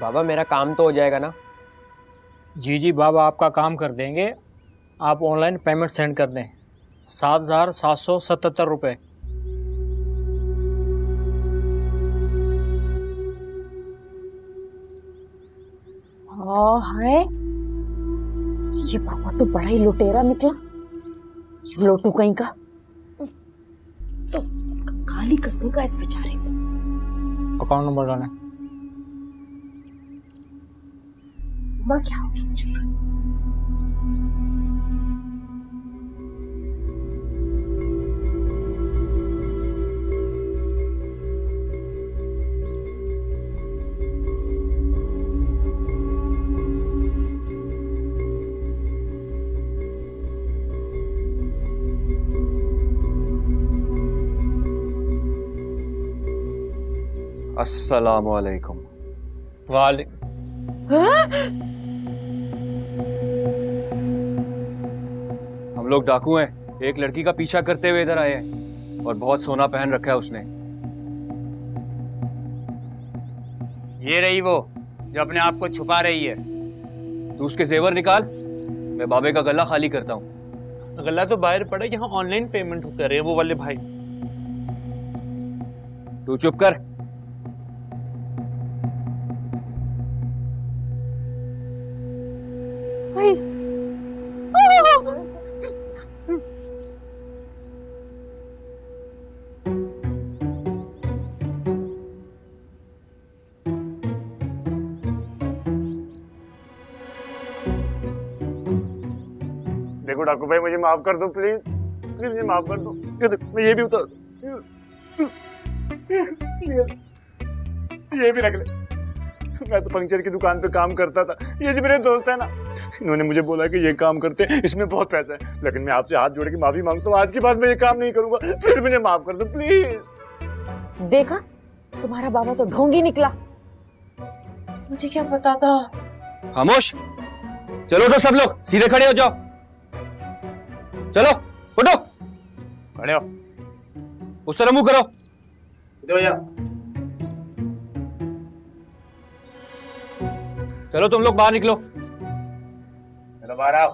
बाबा मेरा काम तो हो जाएगा ना? जी जी बाबा, आपका काम कर देंगे। आप ऑनलाइन पेमेंट सेंड कर दें। 7,777 रुपये। है ये बाबा तो बड़ा ही लुटेरा निकला। लोटू कहीं का तो खाली कर दूंगा इस बेचारे को। अकाउंट नंबर डालें। क्या होगी? अस्सलामुअलैकुम। वाले हम लोग डाकू हैं। एक लड़की का पीछा करते हुए इधर आए हैं और बहुत सोना पहन रखा है उसने। ये रही वो जो अपने आप को छुपा रही है। तू उसके जेवर निकाल, मैं बाबे का गला खाली करता हूँ। गला तो बाहर पड़ा, यहाँ ऑनलाइन पेमेंट कर रहे हैं वो वाले भाई। तू चुप कर। देखो डाकू भाई, मुझे माफ कर दो प्लीज, प्लीज मुझे माफ कर दो। ये देखो, मैं ये भी उतार दूं। ये भी रख ले। मैं तो पंक्चर की दुकान पे काम करता था, ये जो मेरे दोस्त है ना, इन्होंने मुझे बोला कि ये काम करते हैं, इसमें बहुत पैसा है, लेकिन मैं आपसे हाथ जोड़ के माफी मांगता हूँ, आज के बाद मैं ये काम नहीं करूंगा। प्लीज मुझे माफ कर दो प्लीज। देखा, तुम्हारा बाबा तो ढोंगी निकला। मुझे क्या पता था। खामोश। चलो उठो सब लोग, सीधे खड़े हो जाओ। चलो उठो, खड़े हो। उस तरह मुंह करो। इधर हो जाओ। चलो तुम लोग बाहर निकलो। चलो बाहर आओ।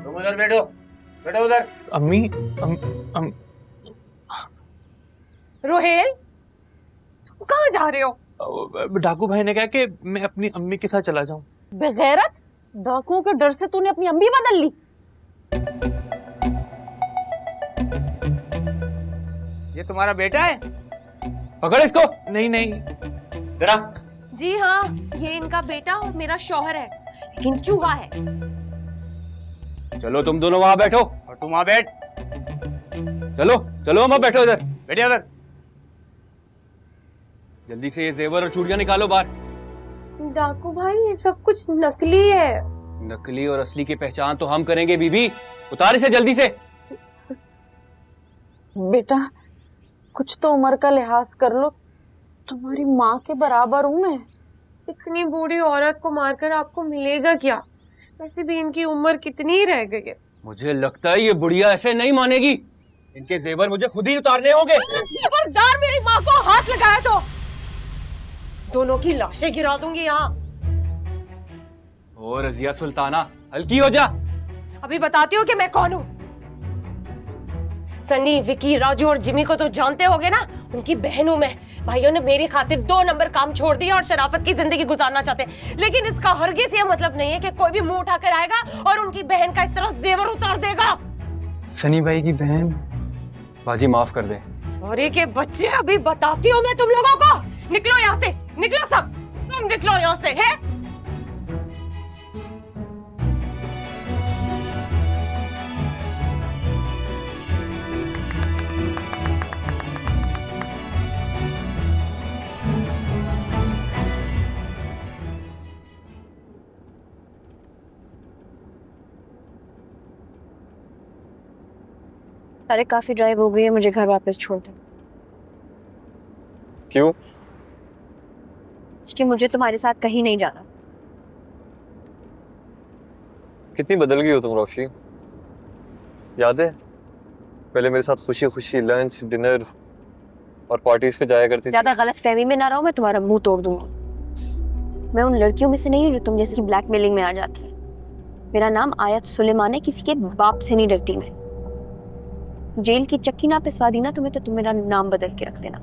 तुम उधर बैठो, बैठो उधर। अम्मी रोहेल, कहाँ जा रहे हो? डाकू भाई ने कहा कि मैं अपनी अम्मी के साथ चला जाऊं। बेगैरत, डाकुओं के डर से तूने अपनी अम्मी बदल ली। ये तुम्हारा बेटा है? पकड़ इसको। नहीं नहीं, जरा। जी हाँ, ये इनका बेटा और मेरा शौहर है, लेकिन चूहा है। चलो तुम दोनों वहां बैठो। और तुम वहां बैठ। चलो चलो वहां बैठो इधर। बैठिए उधर। जल्दी से ये जेवर और चूड़ियां निकालो बाहर। डाकू भाई, ये सब कुछ नकली है। नकली और असली की पहचान तो हम करेंगे बीबी। उतार इसे जल्दी से। बेटा, कुछ तो उम्र का लिहाज कर लो, तुम्हारी माँ के बराबर हूँ मैं। इतनी बूढ़ी औरत को मारकर आपको मिलेगा क्या? वैसे भी इनकी उम्र कितनी ही रह गई है। मुझे लगता है ये बुढ़िया ऐसे नहीं मानेगी। इनके जेवर मुझे खुद ही उतारने होंगे। खबरदार मेरी माँ को हाथ लगाया तो दोनों की लाशें गिरा दूंगी यहाँ। ओ रजिया सुल्ताना, हल्की हो जा। अभी बताती हूँ कि मैं कौन हूँ। सनी, विकी, राजू और जिमी को तो जानते होगे ना, उनकी बहन हूं मैं। भाइयों ने मेरी खातिर 2 नंबर काम छोड़ दिया और शराफत की जिंदगी गुजारना चाहते, लेकिन इसका हरगिज ये मतलब नहीं है कि कोई भी मुंह उठाकर आएगा और उनकी बहन का इस तरह जेवर उतार देगा। सनी भाई की बहन। बाजी माफ कर दे। सॉरी के बच्चे, अभी बताती हूँ मैं तुम लोगों को। निकलो यहाँ से, निकलो सब, तुम निकलो यहाँ से। है अरे काफी ड्राइव हो गई है, मुझे घर वापस छोड़ दो। क्यों? कि मुझे तुम्हारे साथ कहीं नहीं जाना। कितनी बदल गई हो तुम रोशी। याद है पहले मेरे साथ खुशी खुशी लंच डिनर और पार्टीज पे जाया करती थी। ज्यादा गलत फहमी में ना रहो, मैं तुम्हारा मुंह तोड़ दूंगी। मैं उन लड़कियों में से नहीं हूँ जो तुम जैसे कि ब्लैकमेलिंग में आ जाती है। मेरा नाम आयत सुलेमान है, किसी के बाप से नहीं डरती मैं। जेल की चक्की ना पिसवा दी ना तुम्हें तो तुम मेरा नाम बदल के रख देना।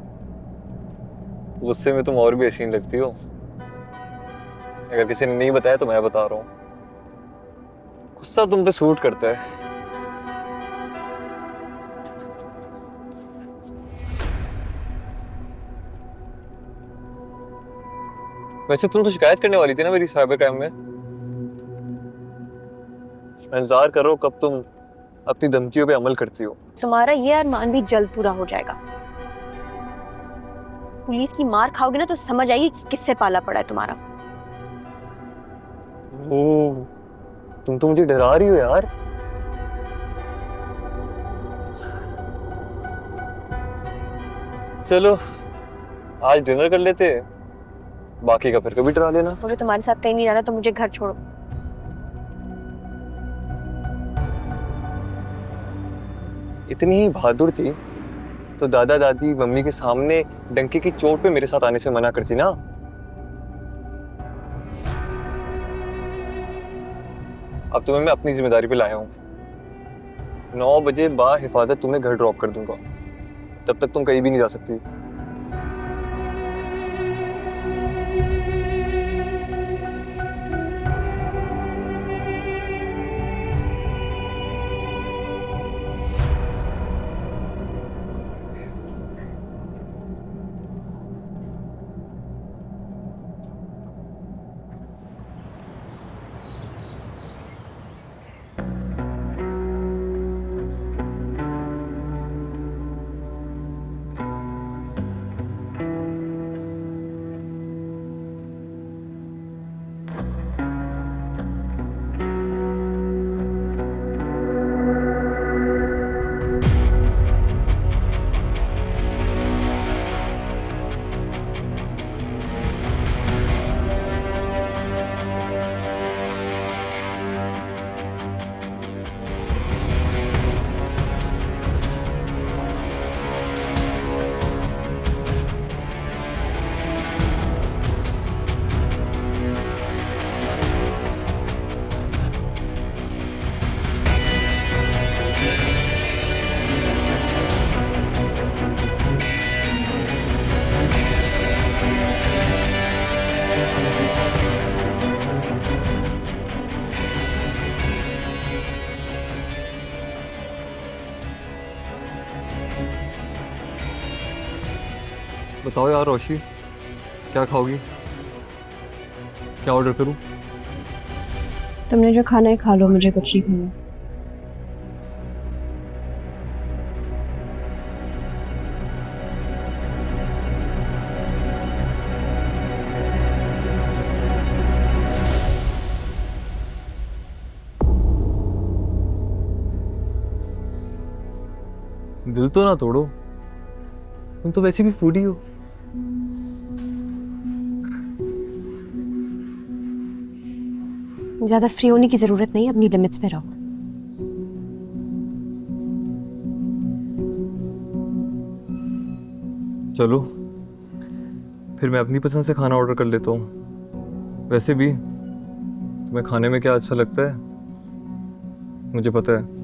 गुस्से में तुम और भी हसीन लगती हो। अगर किसी ने नहीं बताया तो मैं बता रहा हूँ, गुस्सा तुम पे सूट करता है। वैसे तुम तो शिकायत करने वाली थी ना मेरी साइबर क्राइम में। मैं इंतजार कर रहा हूँ कब तुम अपनी धमकियों पे अमल करती हो। तुम्हारा ये अरमान भी जल्द पूरा हो जाएगा। पुलिस की मार खाओगे ना तो समझ आएगी कि किससे पाला पड़ा है तुम्हारा। ओह, तुम तो मुझे डरा रही हो यार। चलो आज डिनर कर लेते हैं, बाकी का फिर कभी डरा लेना। मुझे तुम्हारे साथ कहीं नहीं जाना, तो मुझे घर छोड़ो। इतनी ही बहादुर थी तो दादा दादी मम्मी के सामने डंके की चोट पे मेरे साथ आने से मना करती ना। अब तुम्हें मैं अपनी जिम्मेदारी पे लाया हूँ। 9 बजे बा हिफाजत तुम्हें घर ड्रॉप कर दूंगा, तब तक तुम कहीं भी नहीं जा सकती। बताओ यार रोशी, क्या खाओगी? क्या ऑर्डर करूं? तुमने जो खाना है खा लो, मुझे कुछ नहीं खाना। दिल तो ना तोड़ो, तुम तो वैसे भी फूडी हो। ज्यादा फ्री होने की जरूरत नहीं, अपनी लिमिट्स पे रहो। चलो फिर मैं अपनी पसंद से खाना ऑर्डर कर लेता हूँ। वैसे भी तुम्हें खाने में क्या अच्छा लगता है मुझे पता है।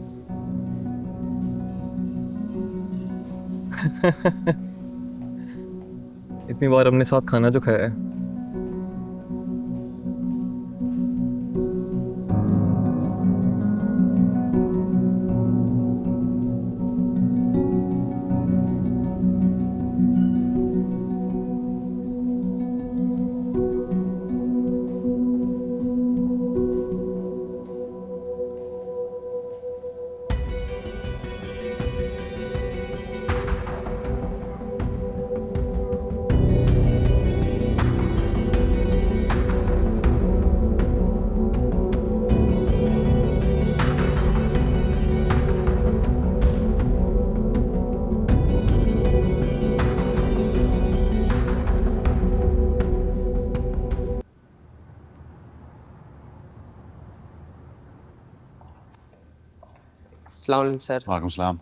इतनी बार अपने साथ खाना जो खाया है। अस्सलाम वालेकुम सर। वालेकुम सलाम।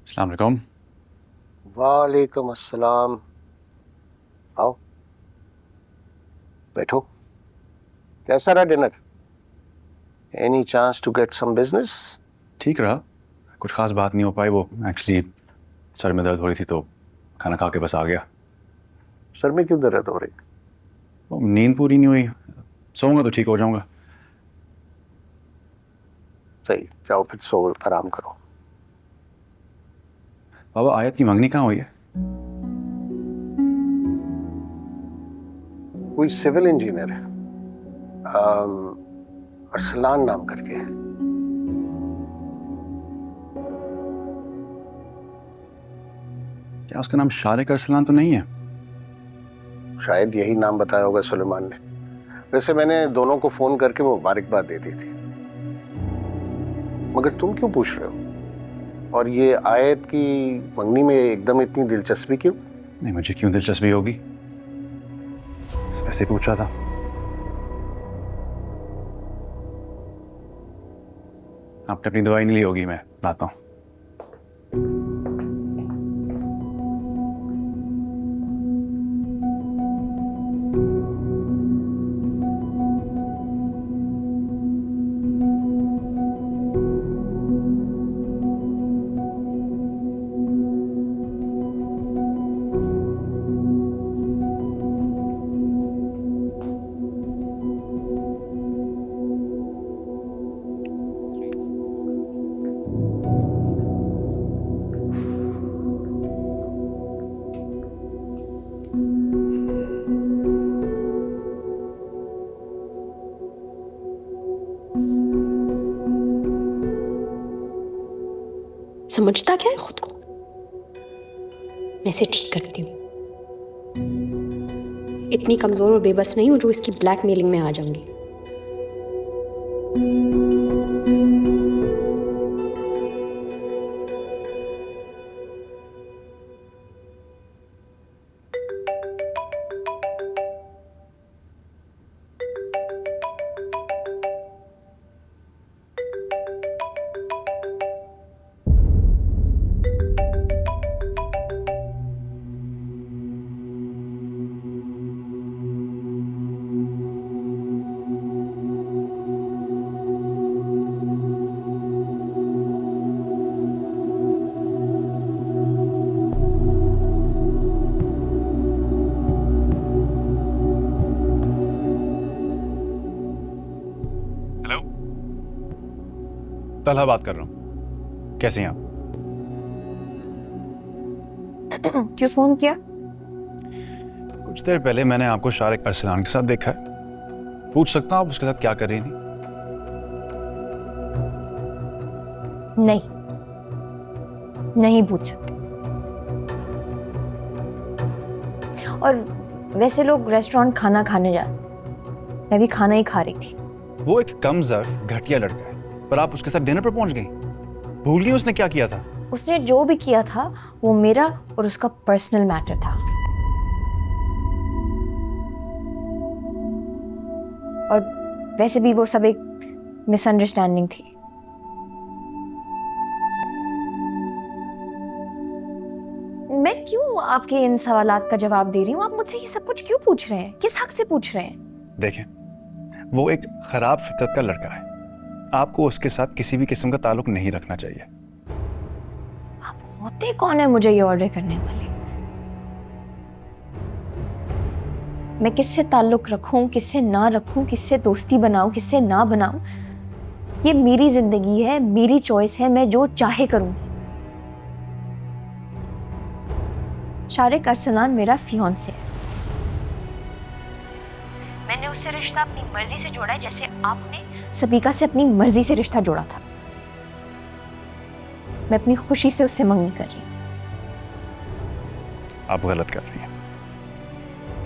अस्सलाम वालेकुम। वालेकुम अस्सलाम। आओ बैठो। कैसा रहा dinner? Any chance to get some business? ठीक रहा, कुछ खास बात नहीं हो पाई। वो एक्चुअली सर में दर्द हो रही थी तो खाना खा के बस आ गया। सर में क्यों दर्द हो रही? वो नींद पूरी नहीं हुई, सोऊंगा तो ठीक हो जाऊंगा। सही, जाओ फिर सो, आराम करो। बाबा आयत की मंगनी कहाँ हुई है? कोई सिविल इंजीनियर है, अरसलान नाम करके है। क्या उसका नाम शारिक अरसलान तो नहीं है? शायद यही नाम बताया होगा सुलेमान ने। वैसे मैंने दोनों को फोन करके मुबारकबाद दे दी थी। मगर तुम क्यों पूछ रहे हो? और ये आयत की मंगनी में एकदम इतनी दिलचस्पी क्यों? नहीं, मुझे क्यों दिलचस्पी होगी, वैसे पूछ रहा था। आपने अपनी दवाई नहीं ली होगी, मैं लाता हूँ। समझता क्या है खुद को? मैं इसे ठीक करती हूँ। इतनी कमजोर और बेबस नहीं हूं जो इसकी ब्लैकमेलिंग में आ जाऊंगी। तलहा बात कर रहा हूँ, कैसे हैं आप? क्यों फोन किया? कुछ देर पहले मैंने आपको शारिक अरसलान के साथ देखा है। पूछ सकता हूँ आप उसके साथ क्या कर रही थी? नहीं पूछ सकते। और वैसे लोग रेस्टोरेंट खाना खाने जाते, मैं भी खाना ही खा रही थी। वो एक कम ज़र्फ घटिया लड़का है, पर आप उसके साथ डिनर पर पहुंच गई। भूल गई उसने क्या किया था? उसने जो भी किया था वो मेरा और उसका पर्सनल मैटर था। और वैसे भी वो सब एक मिसअंडरस्टैंडिंग थी। मैं क्यों आपके इन सवालात का जवाब दे रही हूँ? आप मुझसे ये सब कुछ क्यों पूछ रहे हैं? किस हक से पूछ रहे हैं? देखें, वो एक खराब फितरत का लड़का है। आपको उसके साथ किसी भी किस्म का ताल्लुक नहीं रखना चाहिए। आप होते कौन है मुझे ये ऑर्डर करने वाले? मैं किससे ताल्लुक रखूं, किससे ना रखूं, किससे दोस्ती बनाऊं, किससे ना बनाऊं, ये मेरी जिंदगी है, मेरी चॉइस है। मैं जो चाहे करूंगी। शारिक अरसलान मेरा फियांसे है। मैंने उससे रिश्ता अपनी मर्जी से जोड़ा है, जैसे आपने सबीका से अपनी मर्जी से रिश्ता जोड़ा था। मैं अपनी खुशी से उससे मंगनी कर रही हूँ। आप गलत कर रही हैं।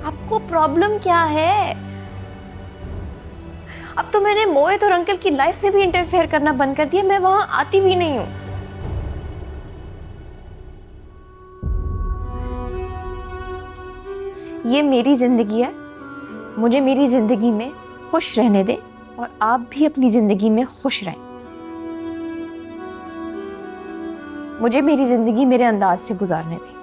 आपको प्रॉब्लम क्या है? अब तो मैंने मोहित और अंकल की लाइफ में भी इंटरफेयर करना बंद कर दिया, मैं वहां आती भी नहीं हूं। ये मेरी जिंदगी है, मुझे मेरी जिंदगी में खुश रहने दें और आप भी अपनी जिंदगी में खुश रहें। मुझे मेरी जिंदगी मेरे अंदाज से गुजारने दें।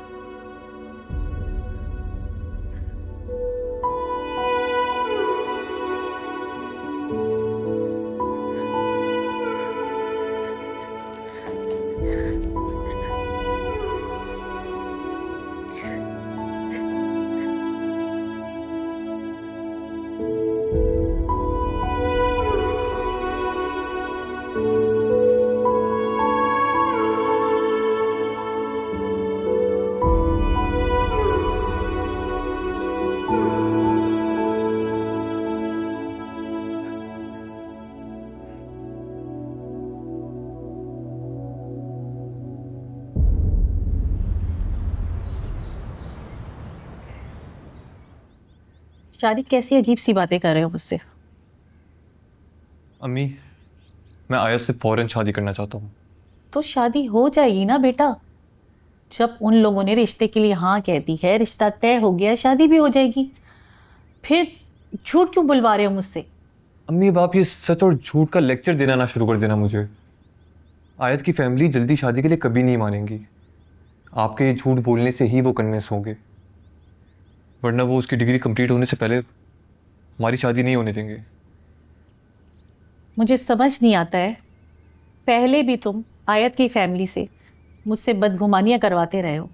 शादी कैसी अजीब सी बातें कर रहे हो मुझसे? अम्मी, मैं आयत से फौरन शादी करना चाहता हूँ। तो शादी हो जाएगी ना बेटा। जब उन लोगों ने रिश्ते के लिए हाँ कह दी है, रिश्ता तय हो गया, शादी भी हो जाएगी। फिर झूठ क्यों बुलवा रहे हो मुझसे? अम्मी, अब आप ये सच और झूठ का लेक्चर देना ना शुरू कर देना मुझे। आयत की फैमिली जल्दी शादी के लिए कभी नहीं मानेंगी। आपके ये झूठ बोलने से ही वो कन्विंस होंगे, वरना वो उसकी डिग्री कंप्लीट होने से पहले हमारी शादी नहीं होने देंगे। मुझे समझ नहीं आता है, पहले भी तुम आयत की फैमिली से मुझसे बदगुमानियाँ करवाते रहे हो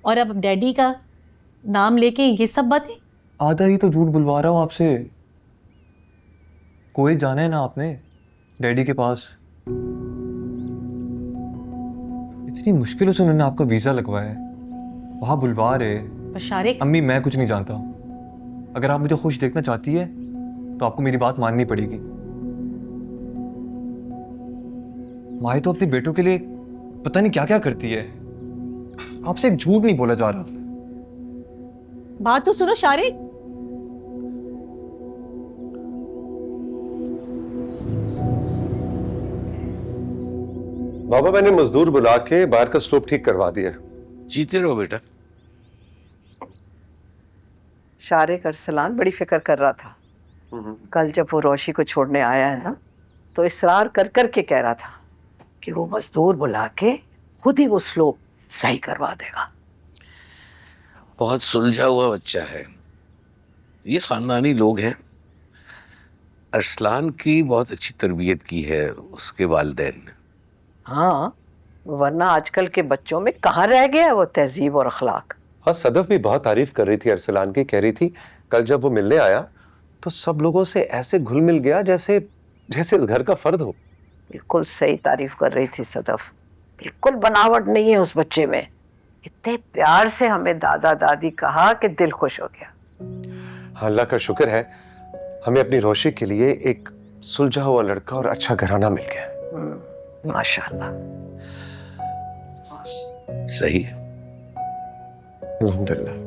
और अब डैडी का नाम लेके ये सब बातें। आधा ही तो झूठ बुलवा रहा हूँ आपसे। कोई जाना है ना आपने डैडी के पास। इतनी मुश्किलों से उन्होंने आपका वीज़ा लगवाया है, वहाँ बुलवा रहे। शारिक, अम्मी, मैं कुछ नहीं जानता। अगर आप मुझे खुश देखना चाहती है तो आपको मेरी बात माननी पड़ेगी। माए तो अपने बेटों के लिए पता नहीं क्या क्या करती है। आपसे एक झूठ नहीं बोला जा रहा। बात तो सुनो शारिक। बाबा, मैंने मजदूर बुला के बाहर का स्लोप ठीक करवा दिया। जीते रहो बेटा। शारिक अरसलान बड़ी फिक्र कर रहा था। कल जब वो रोशी को छोड़ने आया है ना, तो इसरार कर कर के कह रहा था कि वो मजदूर बुला के खुद ही वो स्लोप सही करवा देगा। बहुत सुलझा हुआ बच्चा है, ये खानदानी लोग हैं। अरसलान की बहुत अच्छी तरबियत की है उसके वालिदैन ने। हाँ, वरना आजकल के बच्चों में कहाँ रह गया है वो तहजीब और अखलाक। हाँ, सदफ भी बहुत तारीफ कर रही थी अरसलान की। कह रही थी कल जब वो मिलने आया तो सब लोगों से ऐसे घुल मिल गया जैसे जैसे इस घर का फर्द हो। बिल्कुल सही तारीफ कर रही थी सदफ। बिल्कुल बनावट नहीं है उस बच्चे में। इतने प्यार से हमें दादा दादी कहा कि दिल खुश हो गया। हाँ, अल्लाह का शुक्र है हमें अपनी रोशी के लिए एक सुलझा हुआ लड़का और अच्छा घराना मिल गया। माशाअल्लाह। सही है। अल्हम्दुलिल्लाह।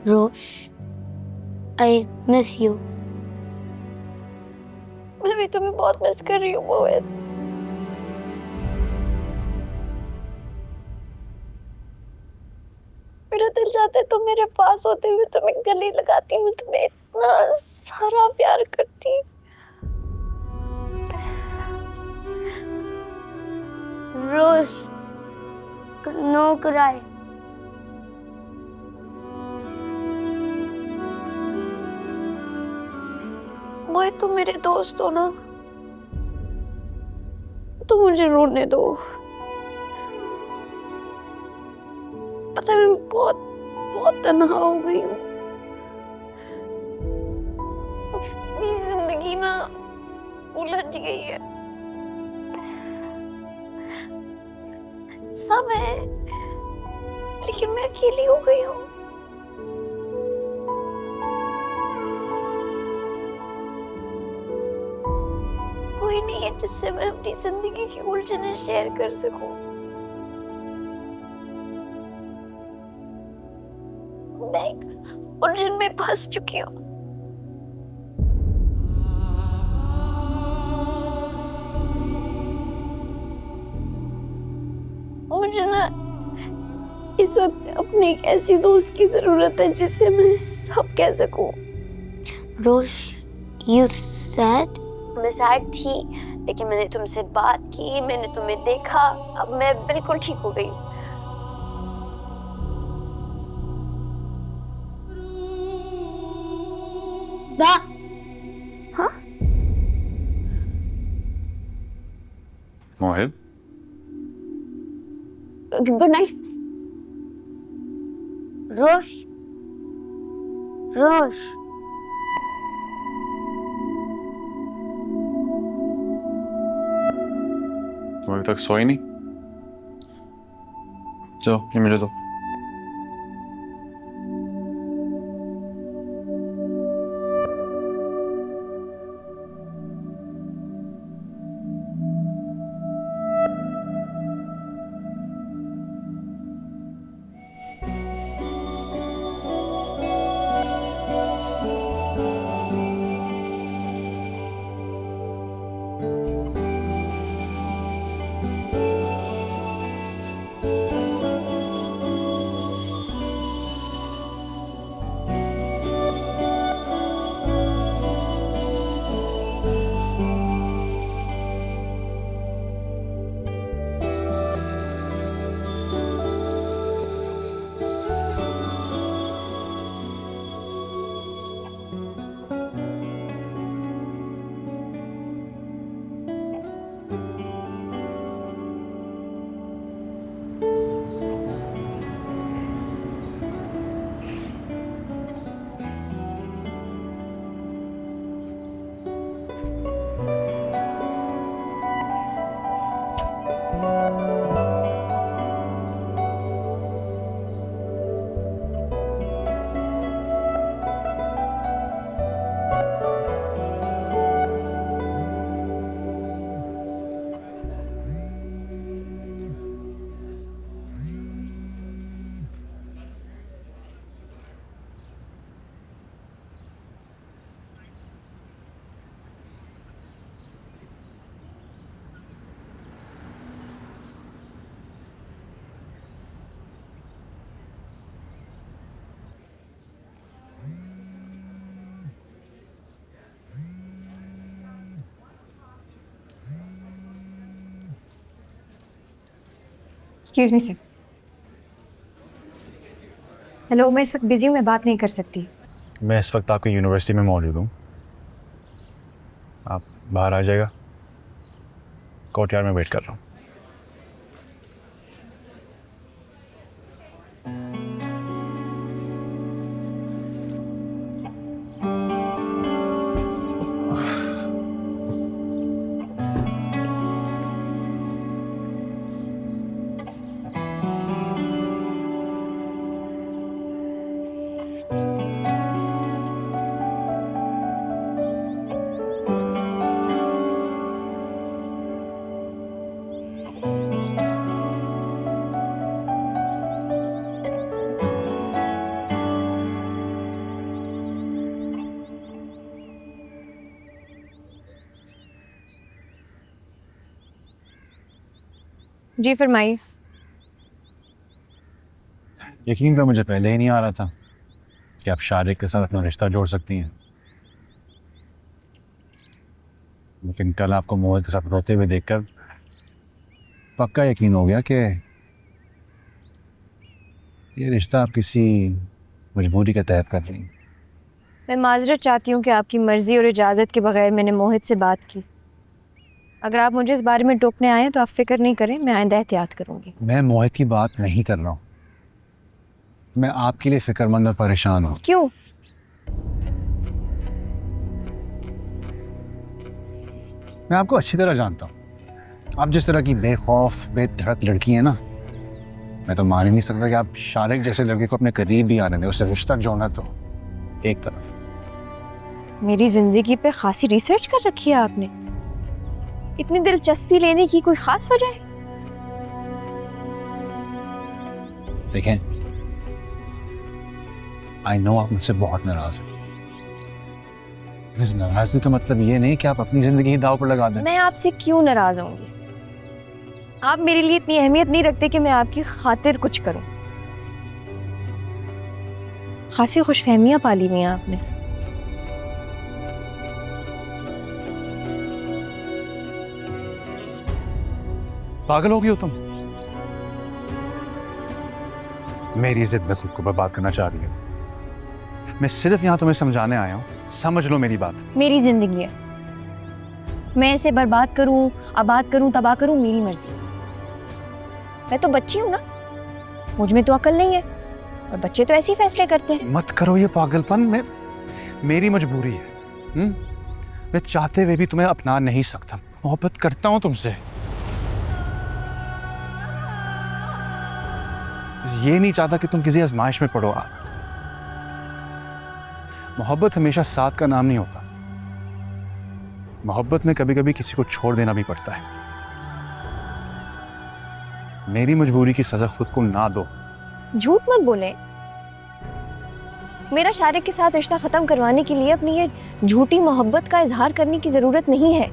रोश, आई मिस यू। मैं भी तुम्हें बहुत मिस कर रही हूँ मोहित। मेरा दिल चाहता है तुम मेरे पास होते हुए तुम्हें गले लगाती। मैं तुम्हें इतना सारा प्यार करती। रोश, नो क्राई। मोहित तुम मेरे दोस्त हो ना, तो मुझे रोने दो। पता है मैं बहुत बहुत तन्हा हो गई हूँ। मेरी जिंदगी ना उलझ गई है। सब है लेकिन मैं अकेली हो गई हूँ। कोई नहीं है जिससे मैं अपनी जिंदगी की उलझनें शेयर कर सकूं। मैं एक उलझन में फंस चुकी हूँ। मुझे ना इस वक्त अपनी एक ऐसी दोस्त की जरूरत है जिससे मैं सब कह सकूं। रोश, you sad? मैं सैड थी लेकिन मैंने तुमसे बात की, मैंने तुम्हें देखा, अब मैं बिल्कुल ठीक हो गई। बा, हाँ? मोहित, गुड नाइट। रोश, रोश। तुम अभी तक सोई नहीं? चलो ये मुझे दो। Excuse me sir. हेलो, मैं इस वक्त बिजी हूँ, मैं बात नहीं कर सकती। मैं इस वक्त आपकी यूनिवर्सिटी में मौजूद हूँ, आप बाहर आ जाएगा, कोर्टयार्ड में वेट कर रहा हूँ। जी फरमाइए। यकीन तो मुझे पहले ही नहीं आ रहा था कि आप शारिक के साथ अपना रिश्ता जोड़ सकती हैं, लेकिन कल आपको मोहित के साथ रोते हुए देखकर पक्का यकीन हो गया कि ये रिश्ता आप किसी मजबूरी के तहत कर रही हैं। मैं माजरत चाहती हूँ कि आपकी मर्ज़ी और इजाज़त के बगैर मैंने मोहित से बात की। अगर आप मुझे इस बारे में टोकने आए हैं तो आप फिक्र नहीं करें, मैं आइंदा एहतियात करूँगी। मैं मोहित की बात नहीं कर रहा हूँ, मैं आपके लिए फिक्रमंद और परेशान हूँ। क्यों? मैं आपको अच्छी तरह जानता हूँ, आप जिस तरह की बेखौफ बेधड़क लड़की है ना, मैं तो मान ही नहीं सकता कि आप शारिक जैसे लड़के को अपने करीब भी आने दें, उससे रिश्ता जोड़ना तो एक तरफ। मेरी ज़िंदगी पे खासी रिसर्च कर रखी है आपने। इतनी दिलचस्पी लेने की कोई ख़ास वजह है? देखें, आई नो आप मुझसे बहुत नाराज हैं। इस नाराजगी का मतलब ये नहीं कि आप अपनी जिंदगी ही दांव पर लगा दें। मैं आपसे क्यों नाराज होंगी? आप मेरे लिए इतनी अहमियत नहीं रखते कि मैं आपकी खातिर कुछ करूं। खासी खुशफहमियां पाली हुई हैं आपने। पागल हो गई हो तुम? मेरी जिद में खुद को बर्बाद करना चाह रही हो। मैं सिर्फ यहां तुम्हें समझाने आया हूं, समझ लो मेरी बात। मेरी जिंदगी है, मैं इसे बर्बाद करूं, आबाद करूं, तबाह करूं, मेरी मर्जी। मैं तो बच्ची हूं ना, मुझ में तो अकल नहीं है, और बच्चे तो ऐसे ही फैसले करते हैं। मत करो ये पागलपन, में मेरी मजबूरी है। मैं चाहते हुए भी तुम्हें अपना नहीं सकता, मोहब्बत करता हूं तुमसे। ये नहीं चाहता कि तुम किसी आजमाइश में पड़ो। मोहब्बत हमेशा साथ का नाम नहीं होता, मोहब्बत में कभी कभी किसी को छोड़ देना भी पड़ता है। मेरी मजबूरी की सजा खुद को ना दो। झूठ मत बोले। मेरा शारिक के साथ रिश्ता खत्म करवाने के लिए अपनी ये झूठी मोहब्बत का इजहार करने की जरूरत नहीं है।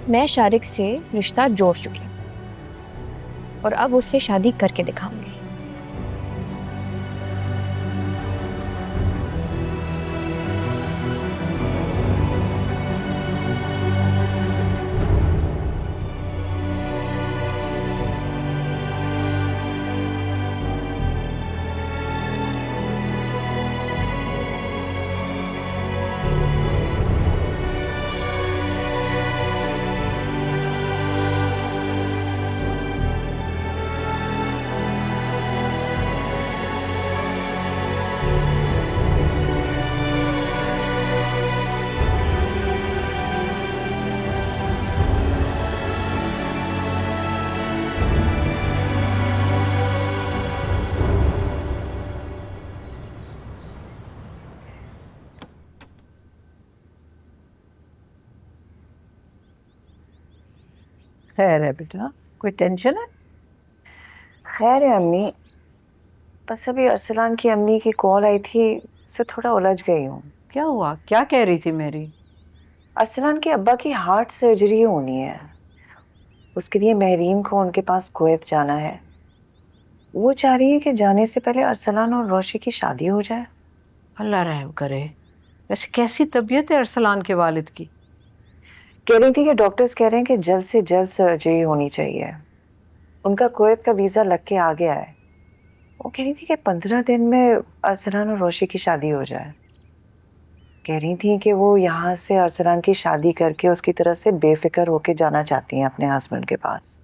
मैं शारिक से रिश्ता जोड़ चुकी हूं और अब उससे शादी करके दिखाऊंगी। खैर है बेटा, कोई टेंशन है? खैर है अम्मी, बस अभी अरसलान की अम्मी की कॉल आई थी, उससे थोड़ा उलझ गई हूँ। क्या हुआ? क्या कह रही थी मेरी? अरसलान के अब्बा की हार्ट सर्जरी होनी है, उसके लिए महरीन को उनके पास कुवैत जाना है। वो चाह रही है कि जाने से पहले अरसलान और रोशी की शादी हो जाए। अल्लाह रहम करे। वैसे कैसी तबीयत है अरसलान के वालिद की? कह रही थी कि डॉक्टर्स कह रहे हैं कि जल्द से जल्द सर्जरी होनी चाहिए। उनका कुवैत का वीज़ा लग के आ गया है। वो कह रही थी कि 15 दिन में अरसलान और रोशी की शादी हो जाए। कह रही थी कि वो यहाँ से अरसलान की शादी करके उसकी तरफ से बेफिक्र होके जाना चाहती हैं अपने हस्बैंड के पास,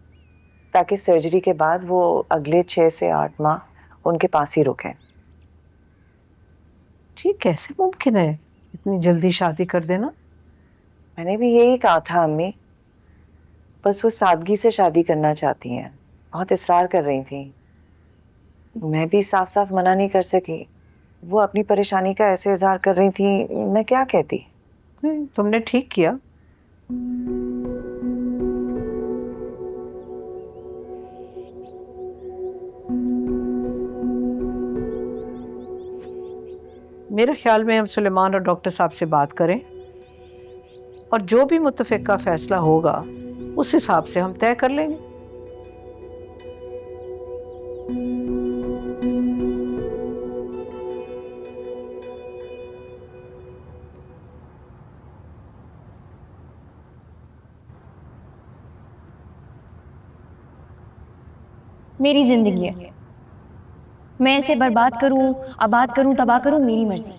ताकि सर्जरी के बाद वो अगले 6 से 8 माह उनके पास ही रुकें। ठीक, कैसे मुमकिन है इतनी जल्दी शादी कर देना? मैंने भी यही कहा था अम्मी, बस वो सादगी से शादी करना चाहती हैं, बहुत इसरार कर रही थी। मैं भी साफ साफ मना नहीं कर सकी। वो अपनी परेशानी का ऐसे इजहार कर रही थी, मैं क्या कहती। तुमने ठीक किया। मेरे ख्याल में हम सुलेमान और डॉक्टर साहब से बात करें और जो भी मुत्तफ़िक़ा फैसला होगा उस हिसाब से हम तय कर लेंगे। मेरी जिंदगी है, मैं इसे बर्बाद करूं, आबाद करूं, तबाह करूं, मेरी मर्जी।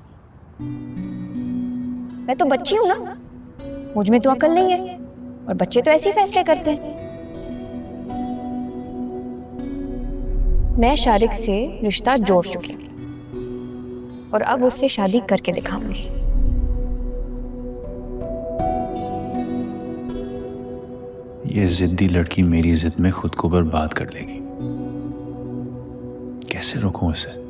मैं तो बच्ची हूं ना, मुझ में तो अकल नहीं है, और बच्चे तो ऐसे ही फैसले करते हैं। मैं शारिक से रिश्ता जोड़ चुकी हूं और अब उससे शादी करके दिखाऊंगी। ये जिद्दी लड़की मेरी जिद में खुद को बर्बाद कर लेगी। कैसे रोकूं इसे?